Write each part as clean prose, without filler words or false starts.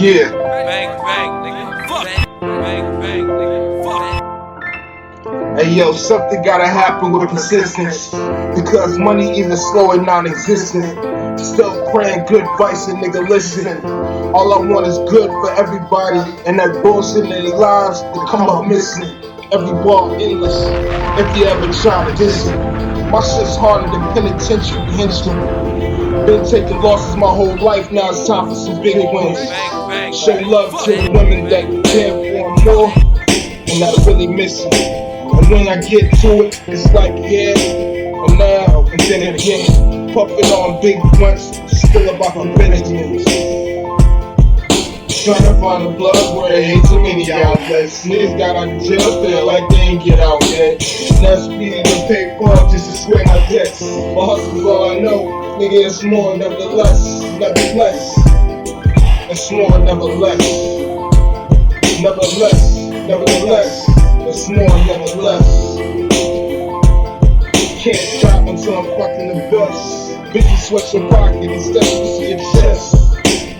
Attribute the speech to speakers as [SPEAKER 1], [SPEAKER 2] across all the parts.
[SPEAKER 1] Yeah.
[SPEAKER 2] Bang, bang, nigga. Fuck. Bang, bang, nigga. Fuck.
[SPEAKER 1] Hey yo, something gotta happen with persistence, because money either slow or non-existent. Still praying good advice and nigga listen. All I want is good for everybody, and that bullshit in their lives to come up missing. Every ball endless, if you ever try to diss it. My shit's harder than penitentiary henchman. Been taking losses my whole life, now it's time for some big wins.
[SPEAKER 2] Bang, bang.
[SPEAKER 1] Show love to the women that care for more, and I really miss you. And when I get to it, it's like yeah, and now, and then again. Puffing on big blunts, still about the Benjamins. Trying to find the blood where there ain't too many outlets. Niggas got out of jail, feel like they ain't get out yet. Now speeding to pay for just to swear my debts. My hustle's all I know, nigga, it's more, nevertheless. Nevertheless, it's more, nevertheless. Nevertheless, nevertheless, it's more, nevertheless. Can't stop until I'm fucking the best. Bitches sweat your pocket instead of see your chest.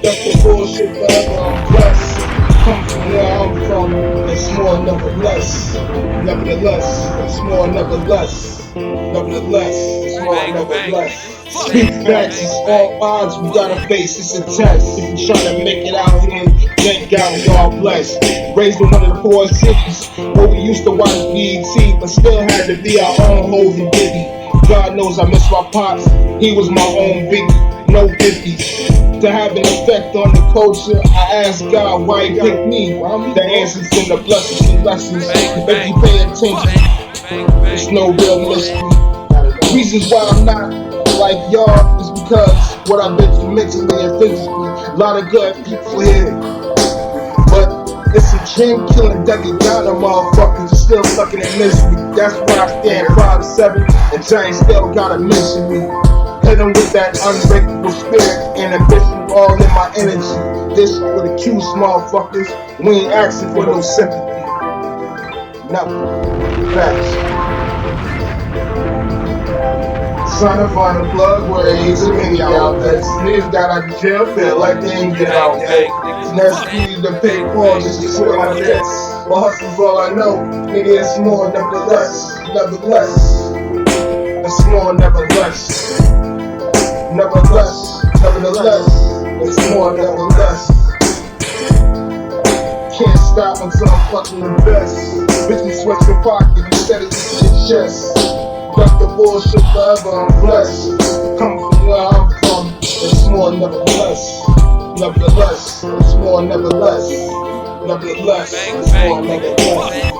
[SPEAKER 1] That's the bullshit forever, I'm blessed. Come from where I'm from, it's more, nevertheless. Nevertheless, it's more, nevertheless. Nevertheless, it's more, nevertheless. Speak facts, it's all odds we gotta face, it's a test. If you're trying to make it out here, thank God we all blessed. Raised in one of the poor cities, where we used to watch BET, but still had to be our own hoes and Diddy. God knows I miss my pops, he was my own biggie, no 50s. To have an effect on the culture, I ask God why he picked me. The answers in the blessings and lessons. If you pay attention, it's no real mystery. Reasons why I'm not like y'all is because what I've been through mentally and physically. A lot of good people here, but it's a dream killing Dougie Ghana motherfuckers still stuck in misery. That's why I stand 5'7" and Giant still gotta mention me. Hit them with that unbreakable spirit and ambition all in my energy. This for the cute motherfuckers, we ain't asking for no sympathy. Nothing. Facts. Trying to find a plug where there ain't too many outlets. Niggas got out of jail, feel like they ain't get out yet. Now speedy to pay for just to swear my debts. But hustle's all I know, nigga, it's more, nevertheless. Nevertheless, it's more, nevertheless. Nevertheless, nevertheless, it's more, nevertheless. Can't stop until I'm fucking the best. Bitches sweat your pocket instead of just your chest. Duck the bullshit forever, I'm blessed. Come from where I'm from, it's more, nevertheless. Nevertheless, it's more, nevertheless. Nevertheless, it's more, nevertheless.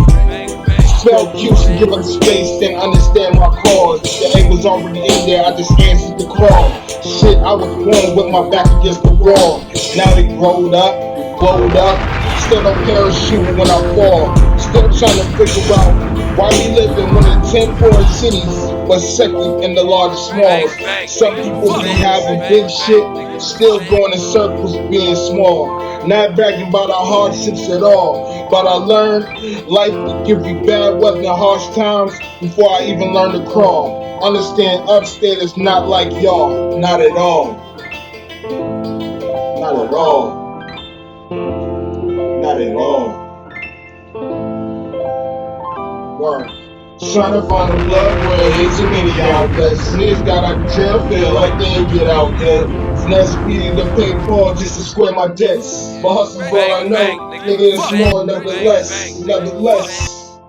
[SPEAKER 1] Felt used to give up space, then understand my cause. The aim was already in there, I just answered the call. Shit, I was born with my back against the wall. Now they growed up, blowed up. Still don't parachute when I fall. Still trying to figure out why we live in one of the 10 poorest cities, but second in the largest malls. Some people be having big shit, still going in circles being small. Not bragging about our hardships at all, but I learned life will give you bad weather and harsh times before I even learned to crawl. Understand upstate is not like y'all, not at all. Not at all. Not at all. Word. Trying to find the blood where there ain't too many outlets. Niggas got out of jail, feel like they ain't get out yet. Now speeding to pay for just to square my debts. But hustle's all I know, nigga, it's more, nevertheless. Nevertheless,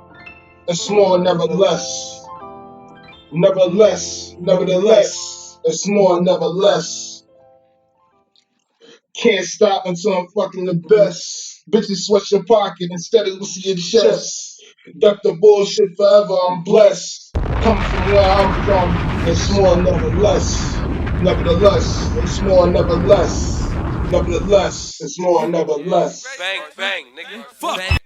[SPEAKER 1] it's more, nevertheless. Nevertheless, nevertheless, it's more, nevertheless. Can't stop until I'm fucking the best. Bitches sweat your pocket instead of see your chest. Duck the bullshit forever, I'm blessed. Come from where I'm from, it's more, nevertheless. Nevertheless, it's more, nevertheless. Nevertheless, it's more, nevertheless.
[SPEAKER 2] Bang, bang, nigga. Fuck.